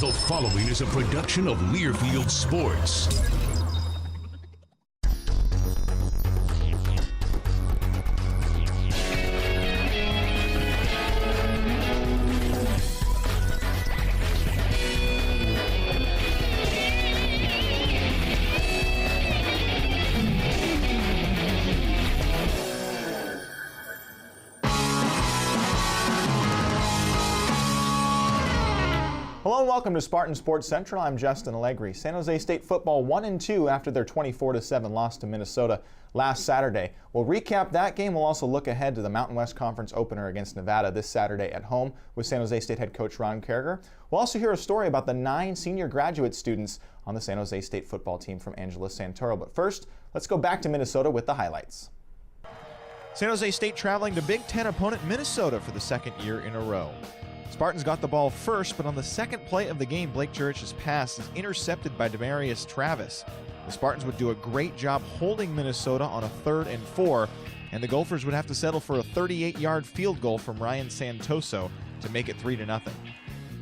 The following is a production of Learfield Sports. Hello and welcome to Spartan Sports Central. I'm Justin Allegri. San Jose State football 1-2 after their 24-7 loss to Minnesota last Saturday. We'll recap that game. We'll also look ahead to the Mountain West Conference opener against Nevada this Saturday at home with San Jose State head coach Ron Caragher. We'll also hear a story about the 9 senior graduate students on the San Jose State football team from Angela Santoro. But first, let's go back to Minnesota with the highlights. San Jose State traveling to Big Ten opponent Minnesota for the second year in a row. Spartans got the ball first, but on the second play of the game, Blake Jurich's pass is intercepted by Demarius Travis. The Spartans would do a great job holding Minnesota on a 3rd and 4, and the Gophers would have to settle for a 38-yard field goal from Ryan Santoso to make it 3-0.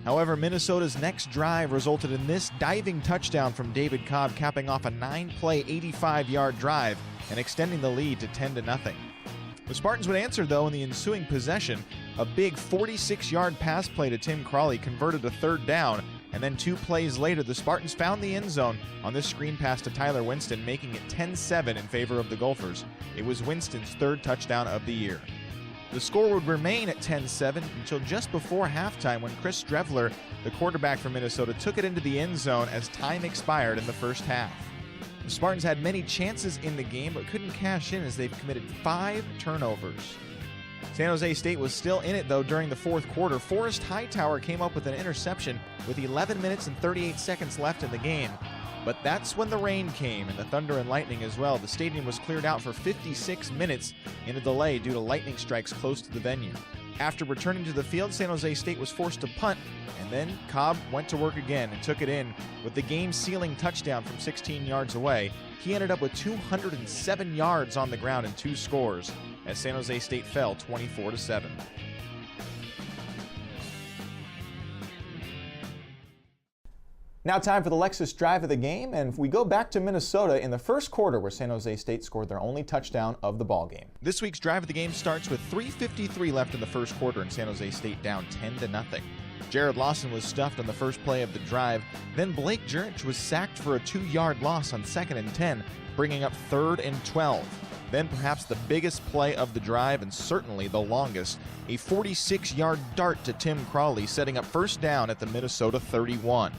However, Minnesota's next drive resulted in this diving touchdown from David Cobb, capping off a 9-play, 85-yard drive and extending the lead to 10-0. The Spartans would answer, though, in the ensuing possession. A big 46-yard pass play to Tim Crawley converted a 3rd down, and then 2 plays later, the Spartans found the end zone on this screen pass to Tyler Winston, making it 10-7 in favor of the Gophers. It was Winston's 3rd touchdown of the year. The score would remain at 10-7 until just before halftime when Chris Drevler, the quarterback for Minnesota, took it into the end zone as time expired in the first half. The Spartans had many chances in the game but couldn't cash in as they've committed 5 turnovers. San Jose State was still in it, though, during the fourth quarter. Forrest Hightower came up with an interception with 11 minutes and 38 seconds left in the game. But that's when the rain came, and the thunder and lightning as well. The stadium was cleared out for 56 minutes in a delay due to lightning strikes close to the venue. After returning to the field, San Jose State was forced to punt, and then Cobb went to work again and took it in with the game-sealing touchdown from 16 yards away. He ended up with 207 yards on the ground and 2 scores as San Jose State fell 24-7. Now time for the Lexus drive of the game, and we go back to Minnesota in the first quarter where San Jose State scored their only touchdown of the ball game. This week's drive of the game starts with 3:53 left in the first quarter and San Jose State down 10-0. Jared Lawson was stuffed on the first play of the drive. Then Blake Jurich was sacked for a 2-yard loss on 2nd and 10, bringing up 3rd and 12. Then perhaps the biggest play of the drive and certainly the longest, a 46-yard dart to Tim Crawley, setting up first down at the Minnesota 31.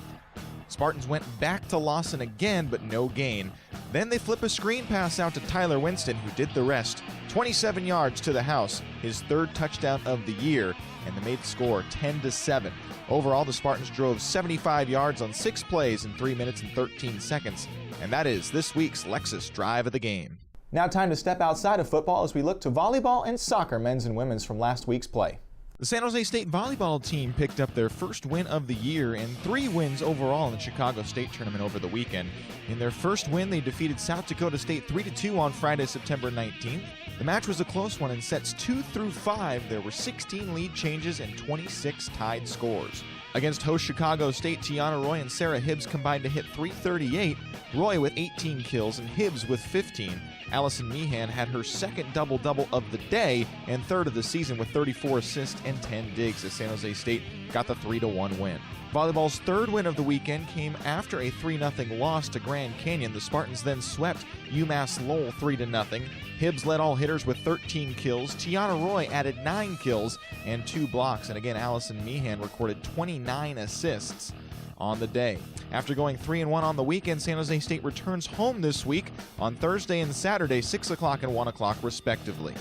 Spartans went back to Lawson again, but no gain. Then they flip a screen pass out to Tyler Winston, who did the rest. 27 yards to the house, his 3rd touchdown of the year, and they made the score 10-7. Overall, the Spartans drove 75 yards on 6 plays in 3 minutes and 13 seconds. And that is this week's Lexus drive of the game. Now time to step outside of football as we look to volleyball and soccer, men's and women's, from last week's play. The San Jose State volleyball team picked up their first win of the year and 3 wins overall in the Chicago State tournament over the weekend. In their first win, they defeated South Dakota State 3-2 on Friday, September 19th. The match was a close one in sets 2 through 5. There were 16 lead changes and 26 tied scores. Against host Chicago State, Tiana Roy and Sarah Hibbs combined to hit .338, Roy with 18 kills and Hibbs with 15. Allison Meehan had her 2nd double-double of the day and 3rd of the season with 34 assists and 10 digs as San Jose State got the 3-1 win. Volleyball's 3rd win of the weekend came after a 3-0 loss to Grand Canyon. The Spartans then swept UMass Lowell 3-0. Hibbs led all hitters with 13 kills. Tiana Roy added 9 kills and 2 blocks. And again, Allison Meehan recorded 29 assists on the day. After going 3-1 on the weekend, San Jose State returns home this week on Thursday and Saturday, 6 o'clock and 1 o'clock respectively.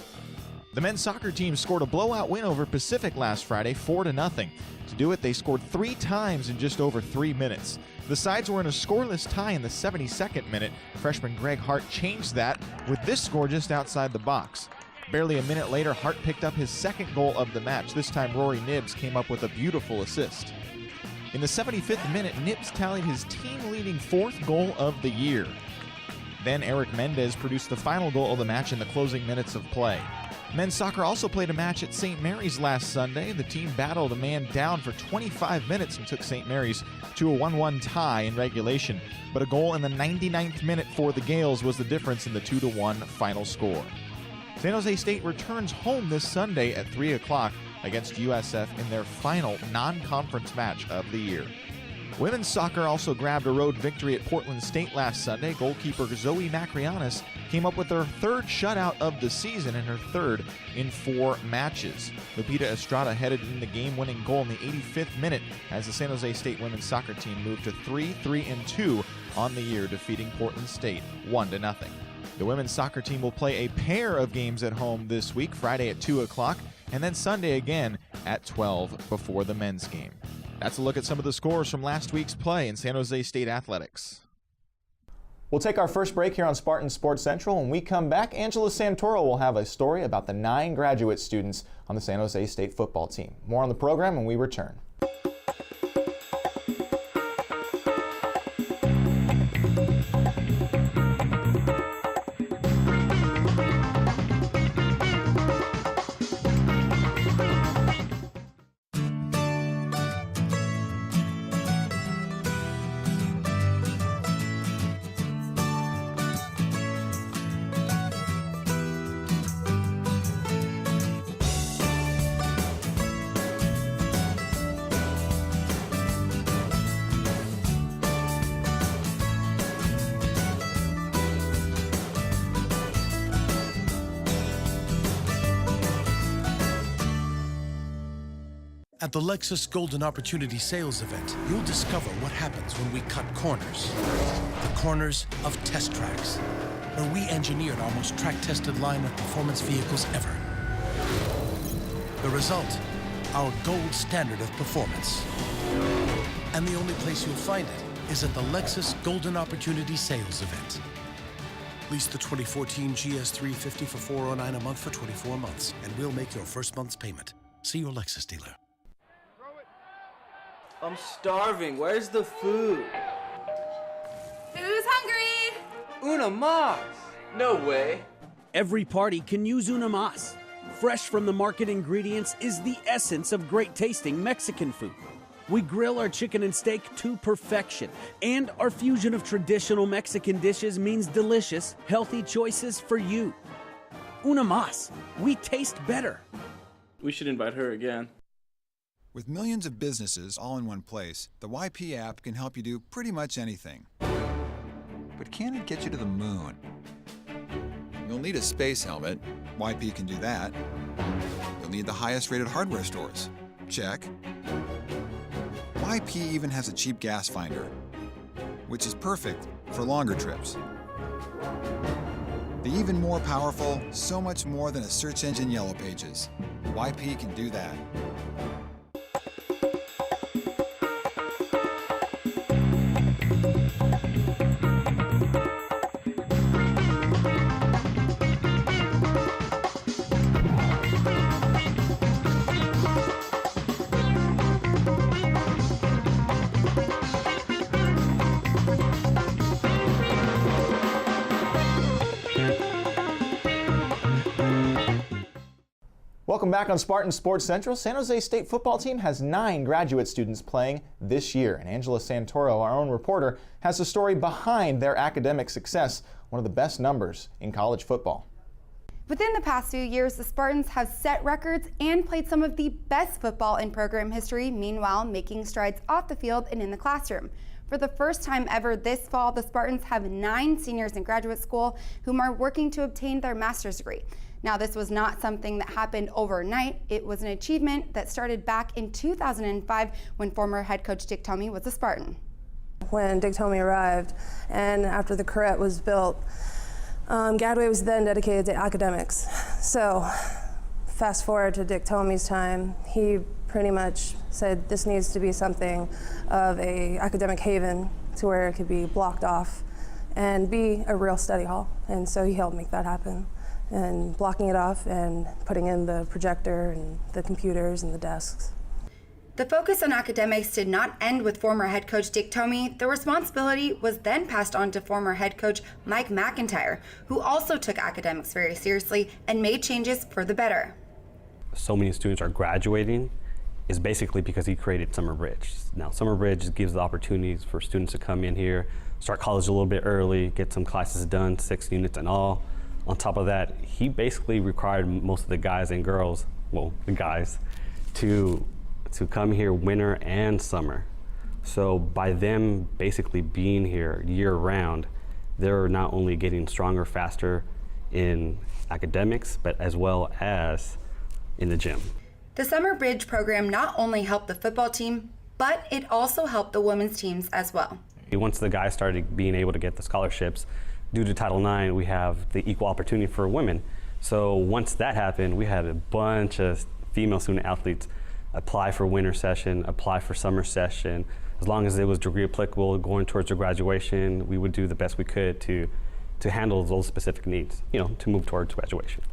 The men's soccer team scored a blowout win over Pacific last Friday, 4-0. To do it, they scored 3 times in just over 3 minutes. The sides were in a scoreless tie in the 72nd minute. Freshman Greg Hart changed that with this score just outside the box. Barely a minute later, Hart picked up his 2nd goal of the match. This time, Rory Nibbs came up with a beautiful assist. In the 75th minute, Nibbs tallied his team-leading 4th goal of the year. Then Eric Mendez produced the final goal of the match in the closing minutes of play. Men's soccer also played a match at St. Mary's last Sunday. The team battled a man down for 25 minutes and took St. Mary's to a 1-1 tie in regulation. But a goal in the 99th minute for the Gales was the difference in the 2-1 final score. San Jose State returns home this Sunday at 3 o'clock against USF in their final non-conference match of the year. Women's soccer also grabbed a road victory at Portland State last Sunday. Goalkeeper Zoe Macrianis came up with her third shutout of the season and her third in 4 matches. Lupita Estrada headed in the game-winning goal in the 85th minute as the San Jose State women's soccer team moved to 3-3-2 on the year, defeating Portland State 1-0. The women's soccer team will play a pair of games at home this week, Friday at 2 o'clock, and then Sunday again at 12 before the men's game. That's a look at some of the scores from last week's play in San Jose State athletics. We'll take our first break here on Spartan Sports Central. When we come back, Angela Santoro will have a story about the 9 graduate students on the San Jose State football team. More on the program when we return. At the Lexus Golden Opportunity Sales Event, you'll discover what happens when we cut corners. The corners of test tracks, where we engineered our most track-tested line of performance vehicles ever. The result, our gold standard of performance. And the only place you'll find it is at the Lexus Golden Opportunity Sales Event. Lease the 2014 GS350 for $409 a month for 24 months, and we'll make your first month's payment. See your Lexus dealer. I'm starving. Where's the food? Who's hungry? Una mas! No way. Every party can use una mas. Fresh from the market ingredients is the essence of great tasting Mexican food. We grill our chicken and steak to perfection, and our fusion of traditional Mexican dishes means delicious, healthy choices for you. Una mas. We taste better. We should invite her again. With millions of businesses all in one place, the YP app can help you do pretty much anything. But can it get you to the moon? You'll need a space helmet. YP can do that. You'll need the highest rated hardware stores. Check. YP even has a cheap gas finder, which is perfect for longer trips. The even more powerful, so much more than a search engine Yellow Pages. YP can do that. Welcome back on Spartan Sports Central. San Jose State football team has 9 graduate students playing this year, and Angela Santoro, our own reporter, has the story behind their academic success, one of the best numbers in college football. Within the past few years, the Spartans have set records and played some of the best football in program history, meanwhile making strides off the field and in the classroom. For the first time ever this fall, the Spartans have 9 seniors in graduate school whom are working to obtain their master's degree. Now, this was not something that happened overnight. It was an achievement that started back in 2005 when former head coach Dick Tomey was a Spartan. When Dick Tomey arrived and after the Corrette was built, Gadway was then dedicated to academics. So fast forward to Dick Tomey's time, he pretty much said this needs to be something of a academic haven to where it could be blocked off and be a real study hall. And so he helped make that happen. And blocking it off and putting in the projector and the computers and the desks. The focus on academics did not end with former head coach Dick Tomey. The responsibility was then passed on to former head coach Mike McIntyre, who also took academics very seriously and made changes for the better. So many students are graduating is basically because he created Summer Bridge. Now, Summer Bridge gives the opportunities for students to come in here, start college a little bit early, get some classes done, 6 units and all. On top of that, he basically required most of the guys and girls, well, the guys, to come here winter and summer. So by them basically being here year round, they're not only getting stronger, faster in academics, but as well as in the gym. The Summer Bridge program not only helped the football team, but it also helped the women's teams as well. Once the guys started being able to get the scholarships, due to Title IX, we have the equal opportunity for women. So once that happened, we had a bunch of female student athletes apply for winter session, apply for summer session. As long as it was degree applicable, going towards their graduation, we would do the best we could to handle those specific needs, to move towards graduation.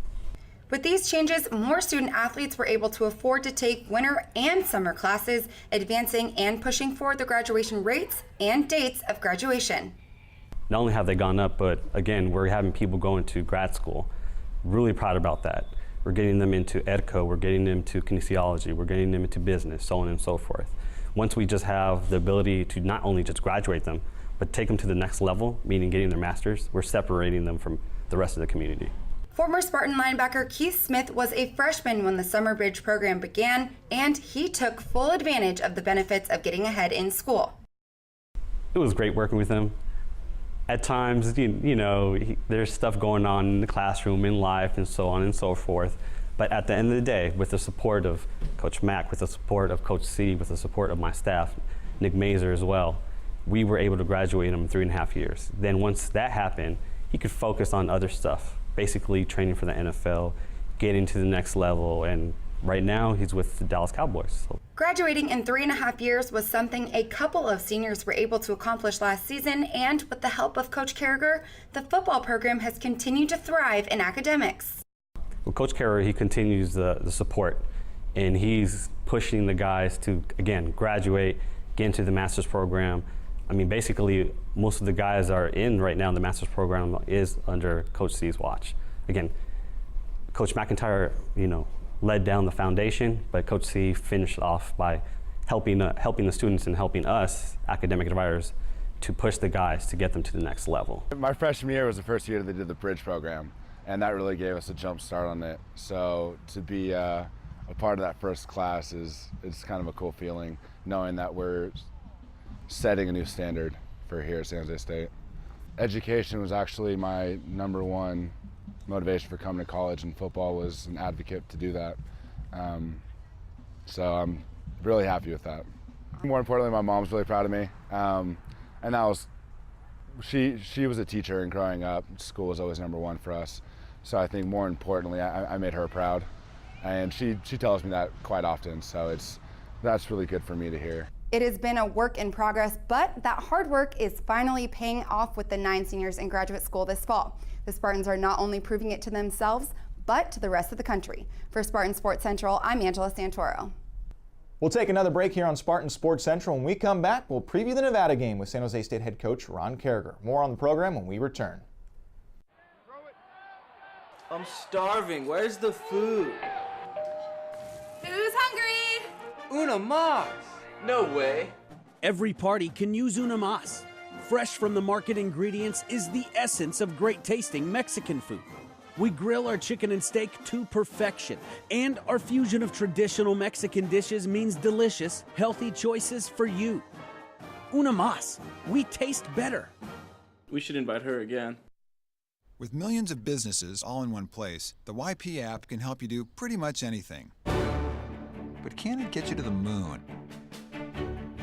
With these changes, more student athletes were able to afford to take winter and summer classes, advancing and pushing forward the graduation rates and dates of graduation. Not only have they gone up, but again, we're having people going to grad school. Really proud about that. We're getting them into EDCO, we're getting them to kinesiology, we're getting them into business, so on and so forth. Once we just have the ability to not only just graduate them, but take them to the next level, meaning getting their masters, we're separating them from the rest of the community. Former Spartan linebacker Keith Smith was a freshman when the Summer Bridge program began, and he took full advantage of the benefits of getting ahead in school. It was great working with him. At times, there's stuff going on in the classroom, in life, and so on and so forth. But at the end of the day, with the support of Coach Mack, with the support of Coach C, with the support of my staff, Nick Mazer as well, we were able to graduate him in 3.5 years. Then once that happened, he could focus on other stuff, basically training for the NFL, getting to the next level, and right now he's with the Dallas Cowboys. So. Graduating in 3.5 years was something a couple of seniors were able to accomplish last season, and with the help of Coach Caragher, the football program has continued to thrive in academics. Well, Coach Caragher, he continues the support, and he's pushing the guys to, again, graduate, get into the master's program. I mean, basically, most of the guys are in right now. The master's program is under Coach C's watch. Again, Coach McIntyre, led down the foundation, but Coach C finished off by helping the students and helping us, academic advisors, to push the guys to get them to the next level. My freshman year was the first year that they did the Bridge program, and that really gave us a jump start on it. So to be a part of that first class it's kind of a cool feeling, knowing that we're setting a new standard for here at San Jose State. Education was actually my #1 motivation for coming to college, and football was an advocate to do that. So I'm really happy with that. More importantly, my mom's really proud of me. And that was, she was a teacher, and growing up, school was always #1 for us. So I think more importantly, I made her proud. And she tells me that quite often, so that's really good for me to hear. It has been a work in progress, but that hard work is finally paying off with the 9 seniors in graduate school this fall. The Spartans are not only proving it to themselves, but to the rest of the country. For Spartan Sports Central, I'm Angela Santoro. We'll take another break here on Spartan Sports Central. When we come back, we'll preview the Nevada game with San Jose State head coach Ron Caragher. More on the program when we return. I'm starving. Where's the food? Who's hungry? Una mas! No way. Every party can use una mas. Fresh from the market ingredients is the essence of great tasting Mexican food. We grill our chicken and steak to perfection, and our fusion of traditional Mexican dishes means delicious, healthy choices for you. Una mas. We taste better. We should invite her again. With millions of businesses all in one place, the YP app can help you do pretty much anything. But can it get you to the moon?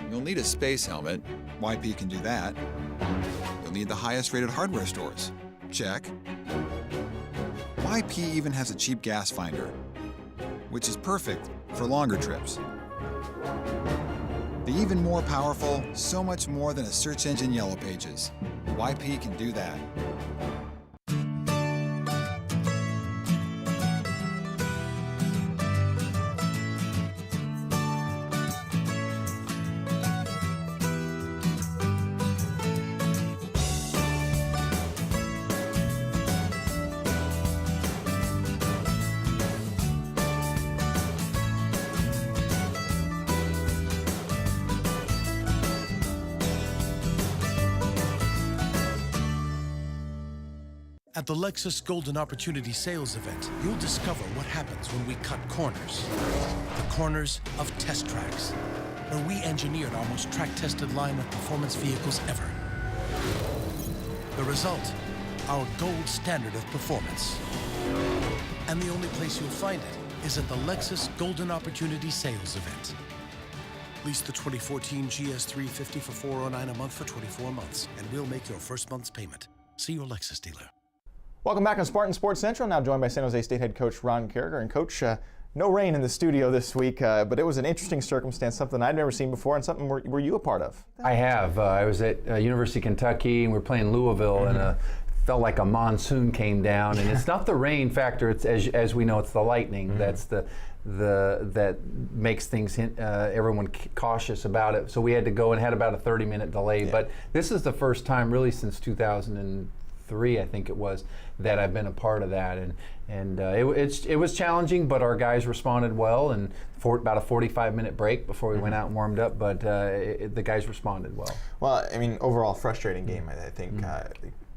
You'll need a space helmet. YP can do that. You'll need the highest rated hardware stores. Check. YP even has a cheap gas finder, which is perfect for longer trips. The even more powerful, so much more than a search engine Yellow Pages. YP can do that. At the Lexus Golden Opportunity Sales Event, you'll discover what happens when we cut corners. The corners of test tracks, where we engineered our most track-tested line of performance vehicles ever. The result, our gold standard of performance. And the only place you'll find it is at the Lexus Golden Opportunity Sales Event. Lease the 2014 GS350 for $409 a month for 24 months, and we'll make your first month's payment. See your Lexus dealer. Welcome back on Spartan Sports Central. Now joined by San Jose State head coach Ron Caragher. And Coach, no rain in the studio this week, but it was an interesting circumstance, something I'd never seen before, and something were you a part of? I have. I was at University of Kentucky, and we were playing Louisville, and felt like a monsoon came down. And it's not the rain factor; it's as we know, it's the lightning. That's that makes things everyone cautious about it. So we had to go and had about a 30-minute delay. Yeah. But this is the first time, really, since 2003, I think it was, that I've been a part of that, and it was challenging, but our guys responded well, and for about a 45-minute break before we went out and warmed up, but the guys responded well. Well, I mean, overall frustrating game, I think.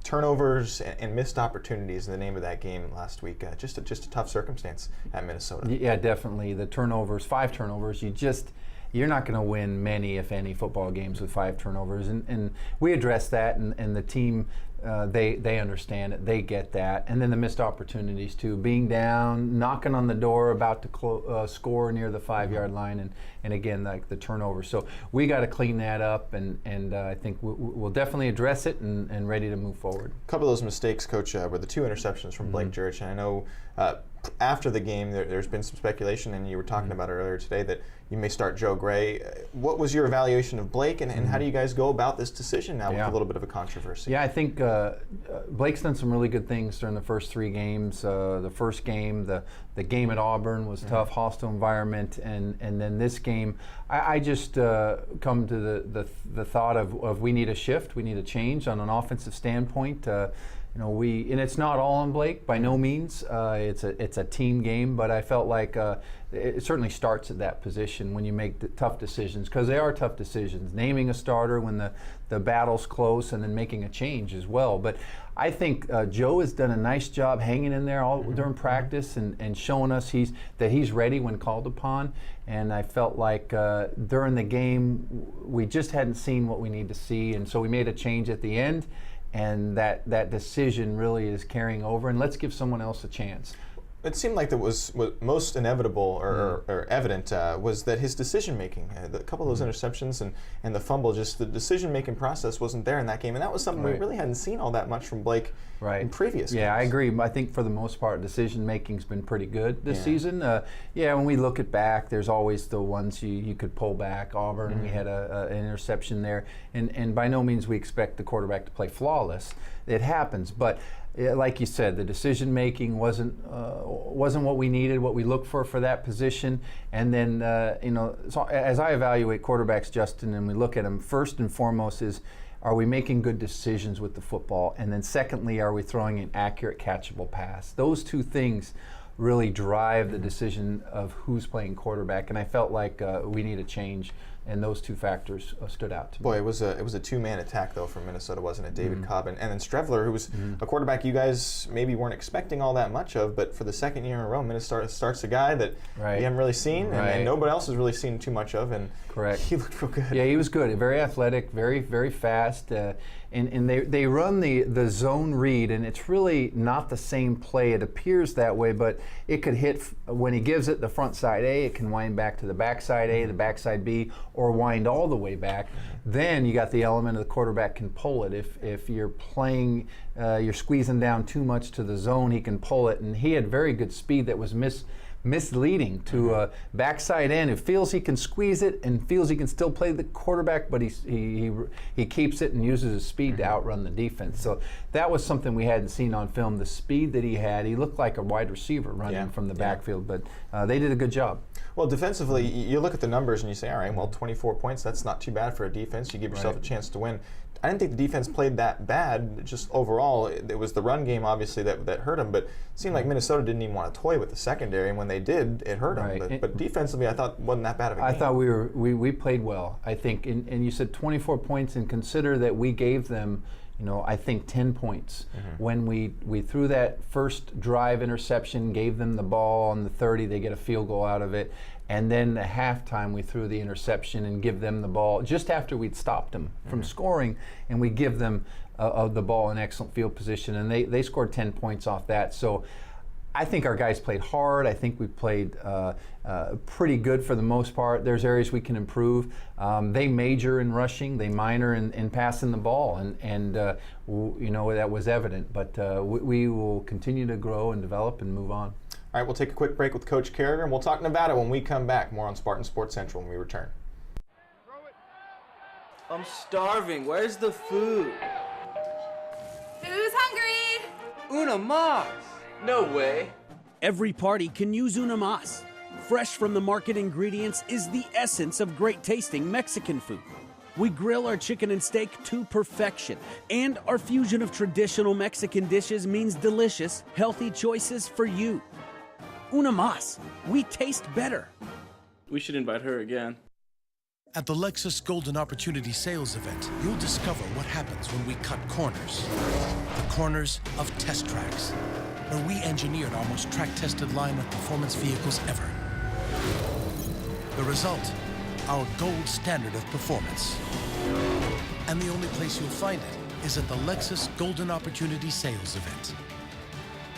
Turnovers and missed opportunities in the name of that game last week. Just a tough circumstance at Minnesota. Yeah, definitely. The turnovers, 5 turnovers, you're not going to win many, if any, football games with 5 turnovers. And we addressed that, and the team, they understand it, they get that. And then the missed opportunities too, being down, knocking on the door, about to score near the 5-yard line, and again, like the turnover. So we got to clean that up, and I think we'll definitely address it and ready to move forward. A couple of those mistakes, Coach, were the 2 interceptions from Blake Jurich, and I know after the game there's been some speculation, and you were talking about it earlier today, that you may start Joe Gray. What was your evaluation of Blake, and how do you guys go about this decision now with a little bit of a controversy? Yeah, I think Blake's done some really good things during the first 3 games. The first game, the game at Auburn was tough, hostile environment, and then this game, I just come to the thought of we need a shift, we need a change on an offensive standpoint. And it's not all on Blake by no means. It's a team game, but I felt like it certainly starts at that position when you make the tough decisions, because they are tough decisions. Naming a starter when the battle's close, and then making a change as well. But I think Joe has done a nice job hanging in there all during practice and showing us that he's ready when called upon. And I felt like during the game we just hadn't seen what we need to see, and so we made a change at the end. And that decision really is carrying over, and let's give someone else a chance. It seemed like that was what most inevitable or evident was that his decision-making, a couple of those interceptions and the fumble, just the decision-making process wasn't there in that game. And that was something we really hadn't seen all that much from Blake in previous games. Yeah, I agree. I think for the most part, decision-making's been pretty good this season. When we look at back, there's always the ones you could pull back. Auburn, we had an interception there. And by no means we expect the quarterback to play flawless. It happens, but like you said, the decision making wasn't what we needed, what we looked for that position. And then so as I evaluate quarterbacks, Justin, and we look at them, first and foremost is, are we making good decisions with the football? And then secondly, are we throwing an accurate, catchable pass? Those 2 things really drive the decision of who's playing quarterback. And I felt like we need a change, and those 2 factors stood out to me. Boy, it was a 2-man attack though from Minnesota, wasn't it? David Cobb and then Strevler, who was a quarterback you guys maybe weren't expecting all that much of, but for the 2nd year in a row, Minnesota starts a guy that you haven't really seen, and nobody else has really seen too much of, and he looked real good. Yeah, he was good. Very athletic, very, very fast. And they run the zone read, and it's really not the same play. It appears that way, but it could hit when he gives it the front side A, it can wind back to the backside A, the backside B, or wind all the way back. Then you got the element of the quarterback can pull it. If you're playing, you're squeezing down too much to the zone, he can pull it. And he had very good speed that was misleading to a backside end who feels he can squeeze it and feels he can still play the quarterback, but he keeps it and uses his speed to outrun the defense. So that was something we hadn't seen on film. The speed that he had, he looked like a wide receiver running from the backfield, but they did a good job. Well, defensively, you look at the numbers and you say, all right, well, 24 points, that's not too bad for a defense. You give yourself a chance to win. I didn't think the defense played that bad. Just overall, it was the run game, obviously, that hurt them. But it seemed like Minnesota didn't even want to toy with the secondary, and when they did, it hurt them. But defensively, I thought wasn't that bad of a game. I thought we played well. I think, and you said 24 points, and consider that we gave them I think 10 points. When we threw that first drive interception, gave them the ball on the 30, they get a field goal out of it. And then at halftime, we threw the interception and give them the ball just after we'd stopped them from scoring, and we give them the ball in excellent field position, and they scored 10 points off that. So I think our guys played hard. I think we played pretty good for the most part. There's areas we can improve. They major in rushing. They minor in passing the ball, and that was evident. But we will continue to grow and develop and move on. All right, we'll take a quick break with Coach Caragher, and we'll talk Nevada when we come back. More on Spartan Sports Central when we return. I'm starving. Where's the food? Who's hungry? Una mas! No way. Every party can use Una mas. Fresh from the market ingredients is the essence of great tasting Mexican food. We grill our chicken and steak to perfection, and our fusion of traditional Mexican dishes means delicious, healthy choices for you. Una mas. We taste better. We should invite her again. At the Lexus Golden Opportunity Sales Event, you'll discover what happens when we cut corners. The corners of test tracks, where we engineered our most track-tested line of performance vehicles ever. The result, our gold standard of performance. And the only place you'll find it is at the Lexus Golden Opportunity Sales Event.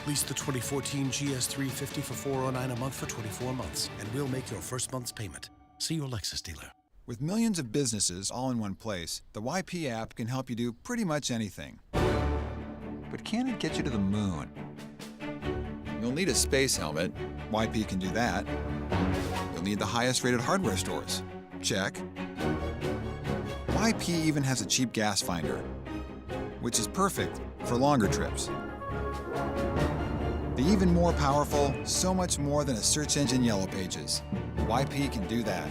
Lease the 2014 GS350 for $409 a month for 24 months, and we'll make your first month's payment. See your Lexus dealer. With millions of businesses all in one place, the YP app can help you do pretty much anything. But can it get you to the moon? You'll need a space helmet. YP can do that. You'll need the highest rated hardware stores. Check. YP even has a cheap gas finder, which is perfect for longer trips. The even more powerful, so much more than a search engine Yellow Pages. YP can do that.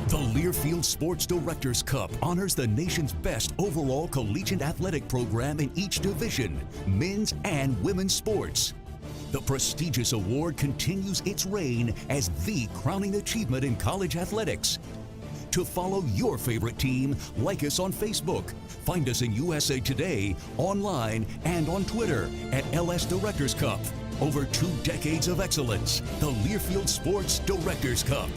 The Learfield Sports Directors Cup honors the nation's best overall collegiate athletic program in each division, men's and women's sports. The prestigious award continues its reign as the crowning achievement in college athletics. To follow your favorite team, like us on Facebook. Find us in USA Today, online, and on Twitter at LS Directors Cup. Over 2 decades of excellence, the Learfield Sports Directors Cup.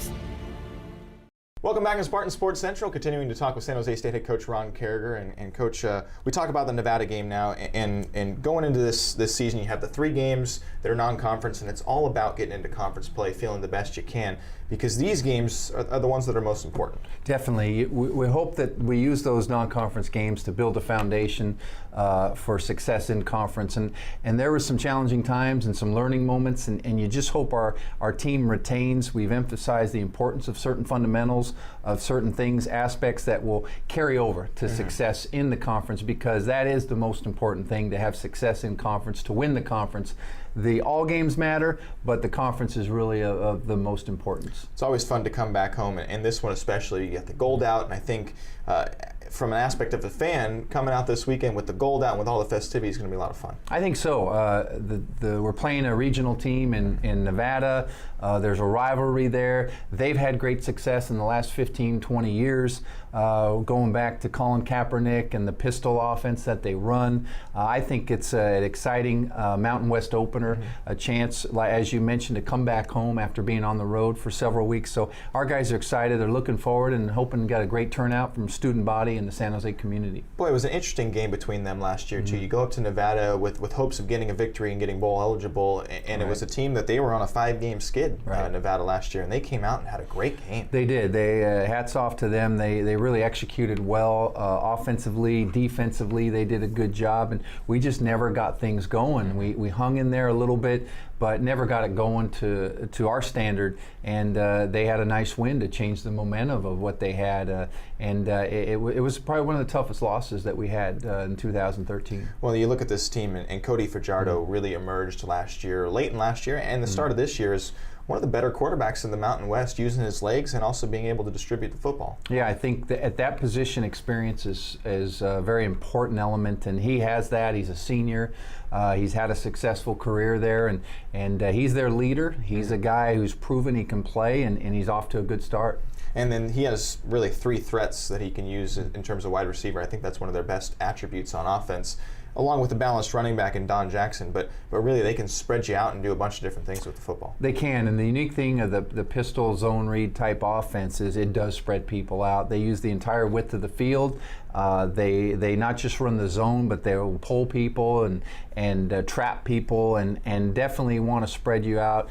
Welcome back to Spartan Sports Central, continuing to talk with San Jose State head coach Ron Caragher. And Coach, we talk about the Nevada game now, and going into this season, you have the 3 games that are non-conference, and it's all about getting into conference play, feeling the best you can, because these games are the ones that are most important. Definitely. We hope that we use those non-conference games to build a foundation for success in conference. And there were some challenging times and some learning moments, and you just hope our team retains. We've emphasized the importance of certain fundamentals, of certain things, aspects that will carry over to success in the conference, because that is the most important thing, to have success in conference, to win the conference. The all games matter, but the conference is really of the most importance. It's always fun to come back home, and this one especially, you get the gold out, and I think from an aspect of the fan, coming out this weekend with the gold out and with all the festivities is going to be a lot of fun. I think so. We're playing a regional team in Nevada. There's a rivalry there. They've had great success in the last 15, 20 years, going back to Colin Kaepernick and the pistol offense that they run. I think it's an exciting Mountain West opener, a chance, as you mentioned, to come back home after being on the road for several weeks. So our guys are excited. They're looking forward and hoping to get a great turnout from student body in the San Jose community. Boy, it was an interesting game between them last year, too. You go up to Nevada with hopes of getting a victory and getting bowl eligible, and it was a team that they were on a 5-game skid, Nevada last year, and they came out and had a great game. They did. They hats off to them. They really executed well offensively, defensively. They did a good job, and we just never got things going. We hung in there a little bit, but never got it going to our standard, and they had a nice win to change the momentum of what they had, and it was probably one of the toughest losses that we had in 2013. Well, you look at this team, and Cody Fajardo really emerged late in last year, and the start of this year is one of the better quarterbacks in the Mountain West, using his legs and also being able to distribute the football. Yeah, I think that at that position, experience is a very important element, and he has that. He's a senior. He's had a successful career there, and he's their leader. He's a guy who's proven he can play, and he's off to a good start. And then he has really 3 threats that he can use in terms of wide receiver. I think that's one of their best attributes on offense, along with the balanced running back in Don Jackson. But really, they can spread you out and do a bunch of different things with the football. They can, and the unique thing of the pistol zone read type offense is it does spread people out. They use the entire width of the field. They not just run the zone, but they will pull people and trap people, and definitely want to spread you out.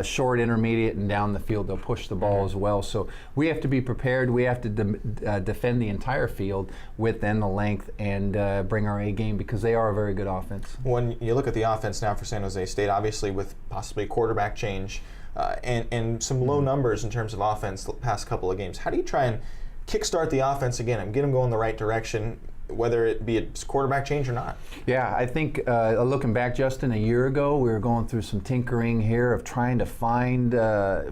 Short, intermediate, and down the field. They'll push the ball as well. So we have to be prepared. We have to defend the entire field, width and the length, and bring our A game, because they are a very good offense. When you look at the offense now for San Jose State, obviously with possibly quarterback change and some low numbers in terms of offense the past couple of games, how do you try and kickstart the offense again and get them going the right direction, whether it be a quarterback change or not? Yeah, I think looking back, Justin, a year ago, we were going through some tinkering here of trying to find,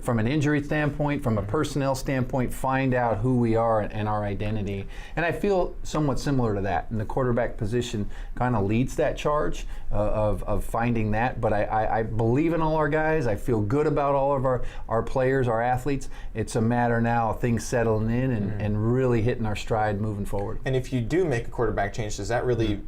from an injury standpoint, from a personnel standpoint, find out who we are and our identity. And I feel somewhat similar to that. And the quarterback position kind of leads that charge of finding that. But I believe in all our guys. I feel good about all of our players, our athletes. It's a matter now of things settling in and really hitting our stride moving forward. And if you do make a quarterback change, does that really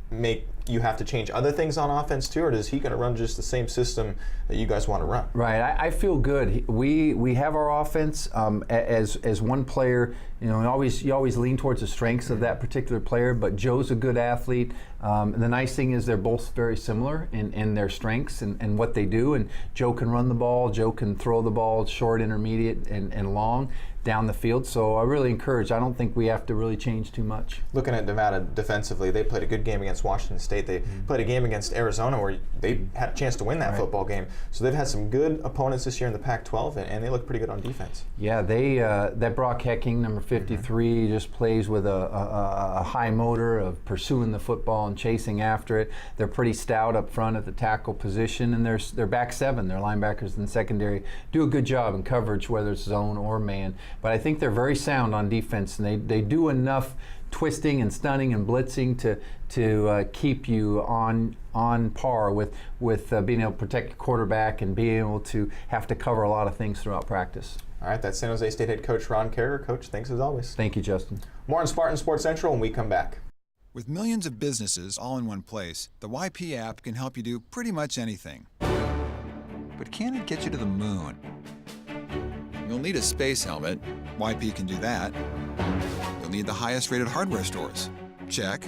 make you have to change other things on offense too, or is he going to run just the same system that you guys want to run? Right, I feel good. We have our offense as one player. You know, you always lean towards the strengths of that particular player, but Joe's a good athlete. The nice thing is they're both very similar in their strengths and what they do. And Joe can run the ball, Joe can throw the ball short, intermediate, and long down the field. So I really encourage. I don't think we have to really change too much. Looking at Nevada defensively, they played a good game against Washington State. They played a game against Arizona where they had a chance to win that football game. So they've had some good opponents this year in the Pac-12, and they look pretty good on defense. Yeah, that Brock Hecking, number 53, just plays with a high motor of pursuing the football and chasing after it. They're pretty stout up front at the tackle position, and their back 7, their linebackers in secondary, do a good job in coverage, whether it's zone or man. But I think they're very sound on defense, and they do enough twisting and stunning and blitzing to keep you on par with being able to protect your quarterback and being able to have to cover a lot of things throughout practice. All right, that's San Jose State head coach Ron Caragher. Coach, thanks as always. Thank you, Justin. More on Spartan Sports Central when we come back. With millions of businesses all in one place, the YP app can help you do pretty much anything. But can it get you to the moon? You'll need a space helmet. YP can do that. You'll need the highest rated hardware stores. Check.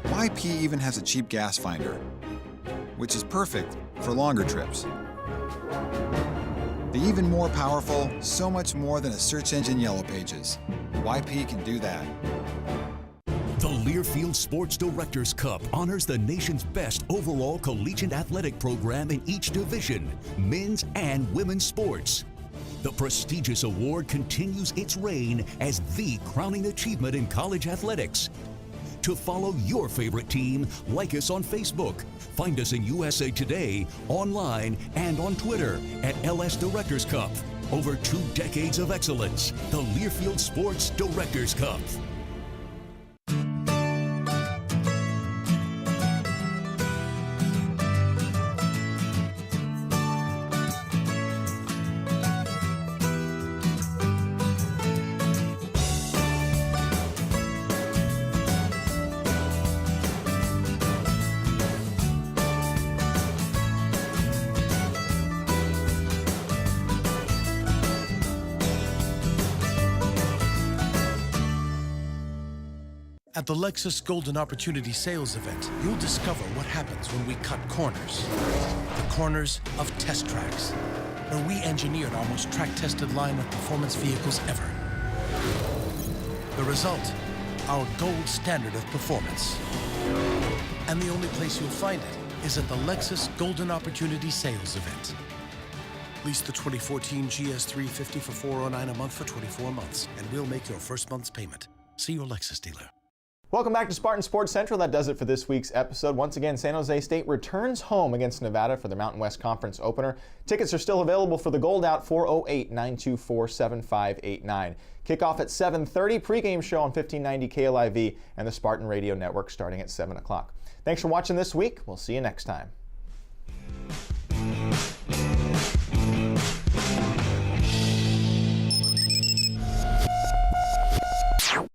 YP even has a cheap gas finder, which is perfect for longer trips. The even more powerful, so much more than a search engine Yellow Pages. YP can do that. The Learfield Sports Directors Cup honors the nation's best overall collegiate athletic program in each division, men's and women's sports. The prestigious award continues its reign as the crowning achievement in college athletics. To follow your favorite team, like us on Facebook. Find us in USA Today, online, and on Twitter at LS Directors Cup. Over 2 decades of excellence, the Learfield Sports Directors Cup. At the Lexus Golden Opportunity Sales Event, you'll discover what happens when we cut corners. The corners of test tracks, where we engineered our most track-tested line of performance vehicles ever. The result, our gold standard of performance. And the only place you'll find it is at the Lexus Golden Opportunity Sales Event. Lease the 2014 GS350 for $409 a month for 24 months, and we'll make your first month's payment. See your Lexus dealer. Welcome back to Spartan Sports Central. That does it for this week's episode. Once again, San Jose State returns home against Nevada for the Mountain West Conference opener. Tickets are still available for the Gold Out 408-924-7589. Kickoff at 7:30, pregame show on 1590 KLIV and the Spartan Radio Network starting at 7 o'clock. Thanks for watching this week. We'll see you next time.